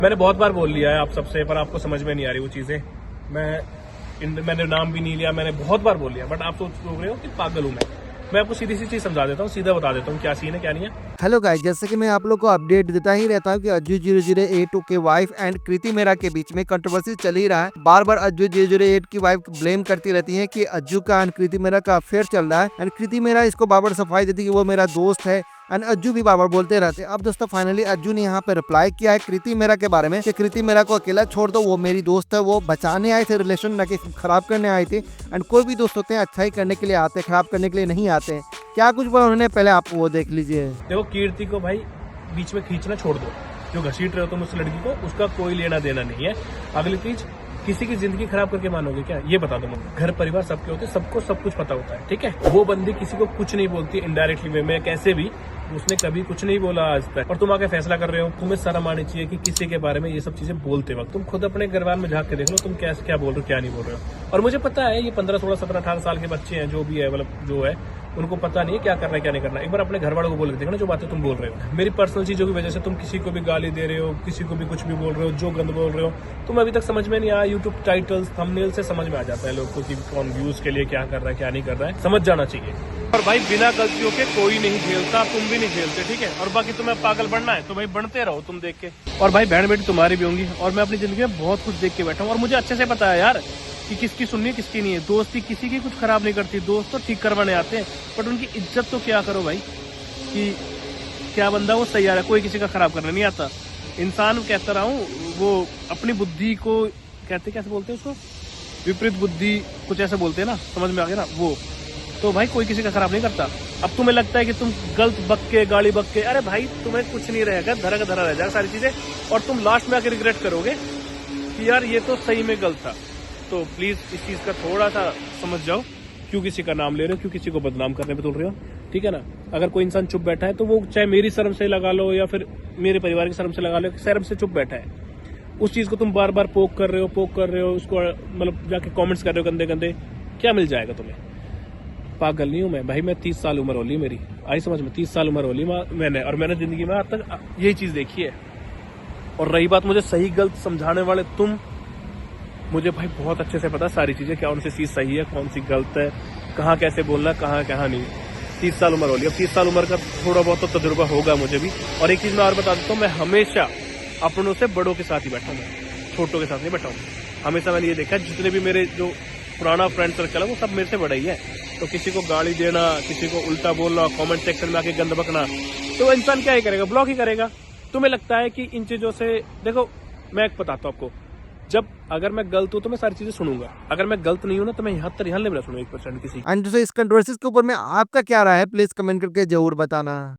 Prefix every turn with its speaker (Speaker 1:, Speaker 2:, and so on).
Speaker 1: मैंने बहुत बार बोल लिया है आप सबसे, पर आपको समझ में नहीं आ रही वो चीजें। मैंने नाम भी नहीं लिया, मैंने बहुत बार बोल लिया, बट आप सोच रहे हो कि पागल हूं मैं आपको सीधी सी चीज समझा देता हूँ, सीधा बता देता हूँ क्या सीन है क्या नहीं है।
Speaker 2: हेलो गाइस, जैसे कि मैं आप लोग को अपडेट देता ही रहता हूँ कि अज्जू 008 के वाइफ एंड कृति मेहरा के बीच में कंट्रोवर्सी चल ही रहा है। बार बार अज्जू 008 की वाइफ ब्लेम करती रहती है कि अज्जू का एंड कृति मेहरा का अफेयर चल रहा है, एंड कृति मेहरा इसको बार बार सफाई देती है कि वो मेरा दोस्त है, एंड अज्जू भी बार बार बोलते रहते हैं। अब दोस्तों फाइनली अज्जू ने यहाँ पे रिप्लाई किया है कृति मेहरा के बारे में कि कृति मेहरा को अकेला छोड़ दो, वो मेरी दोस्त है, वो बचाने आए थे रिलेशन, ना कि खराब करने आए थे। एंड कोई भी दोस्त होते हैं अच्छा ही करने के लिए आते हैं, खराब करने के लिए नहीं आते हैं। क्या कुछ बोला उन्होंने, पहले आप वो देख लीजिए।
Speaker 1: देखो, कीर्ति को भाई बीच में खींचना छोड़ दो। जो घसीट रहे हो तुम उस लड़की को, उसका कोई लेना देना नहीं है। अगली चीज, किसी की जिंदगी खराब करके मानोगे क्या, ये बता दो मुझे। घर परिवार सबके होते, सबको सब कुछ पता होता है, ठीक है। वो बंदी किसी को कुछ नहीं बोलती इनडायरेक्टली वे में, कैसे भी उसने कभी कुछ नहीं बोला आज तक, और तुम आके फैसला कर रहे हो। तुम्हें शर्म आनी चाहिए कि किसी के बारे में ये सब चीजें बोलते वक्त तुम खुद अपने घरवाल में झांक के देख लो, तुम कैसे क्या बोल रहे हो क्या नहीं बोल रहे हो। और मुझे पता है ये 15, 16, 17, 18 साल के बच्चे हैं, जो भी है, मतलब जो है, उनको पता नहीं है क्या करना है क्या नहीं करना। एक बार अपने घर वालों को बोल के देखना जो बातें तुम बोल रहे हो। मेरी पर्सनल चीजों की वजह से तुम किसी को भी गाली दे रहे हो, किसी को भी कुछ भी बोल रहे हो, जो गंद बोल रहे हो, तुम अभी तक समझ में नहीं आया। यूट्यूब टाइटल्स थंबनेल से समझ में आ जाता है लोग को कि कौन व्यूज के लिए क्या कर रहा है क्या नहीं कर रहा है, समझ जाना चाहिए। और भाई बिना गलतियों के कोई नहीं खेलता, तुम भी नहीं खेलते, ठीक है। और बाकी तुम्हें पागल बनना है तो भाई बनते रहो तुम देख के। और भाई बहन बेटी तुम्हारी भी होंगी, और मैं अपनी जिंदगी में बहुत कुछ देख के बैठा हूँ, और मुझे अच्छे से पता है यार कि किसकी सुननी है किसकी नहीं है। दोस्ती किसी की कुछ खराब नहीं करती, दोस्त तो ठीक करवाने आते हैं, बट उनकी इज्जत तो क्या करो भाई, कि क्या बंदा वो सही आ रहा है, कोई किसी का खराब करने नहीं आता। इंसान कहता रहा हूँ, वो अपनी बुद्धि को कहते, कैसे बोलते हैं उसको, विपरीत बुद्धि कुछ ऐसे बोलते हैं ना, समझ में आ गया ना वो। तो भाई कोई किसी का खराब नहीं करता। अब तुम्हें लगता है कि तुम गलत बक के गाली बक के, अरे भाई तुम्हें कुछ नहीं रहेगा, धरा का धरा रह जाएगा सारी चीजें, और तुम लास्ट में आके रिग्रेट करोगे कि यार ये तो सही में गलत था। तो प्लीज इस चीज का थोड़ा सा समझ जाओ, क्यों किसी का नाम ले रहे हो, क्यों किसी को बदनाम करने पे तुल रहे हो, ठीक है ना। अगर कोई इंसान चुप बैठा है तो वो चाहे मेरी शर्म से लगा लो या फिर मेरे परिवार की शर्म से लगा लो, शर्म से चुप बैठा है, उस चीज को तुम बार बार पोक कर रहे हो, उसको मतलब जाके कमेंट्स कर रहे हो गंदे गंदे, क्या मिल जाएगा तुम्हें। पागल नहीं हूं मैं भाई, मैं 30 साल उम्र होली मेरी, आई समझ में, 30 साल उम्र होली मैंने, और मैंने जिंदगी में आज तक यही चीज देखी है। और रही बात मुझे सही गलत समझाने वाले तुम, मुझे भाई बहुत अच्छे से पता सारी चीजें, क्या कौन सी चीज सही है कौन सी गलत है, कहाँ कैसे बोलना कहाँ नहीं। 30 साल उम्र हो लिया, अब 30 साल उम्र का थोड़ा बहुत तो तजुर्बा होगा मुझे भी। और एक चीज मैं और बता देता हूँ, मैं हमेशा अपनों से बड़ों के साथ ही बैठा हूँ, छोटों के साथ नहीं बैठा हूँ। हमेशा मैंने ये देखा, जितने भी मेरे जो पुराना फ्रेंड सर्कल है वो सब मेरे से बड़ा ही है। तो किसी को गाली देना, किसी को उल्टा बोलना, कमेंट सेक्शन में आके गंद बकना, तो इंसान क्या ही करेगा, ब्लॉक ही करेगा। तुम्हें लगता है कि इन चीजों से, देखो मैं एक बताता हूँ आपको, जब अगर मैं गलत हूं तो मैं सारी चीजें सुनूंगा, अगर मैं गलत नहीं हूं ना तो मैं यहाँ नहीं सुनूंगा 1% किसी।
Speaker 2: एंड इस कंट्रोवर्सीज के ऊपर में आपका क्या राय है, प्लीज कमेंट करके जरूर बताना।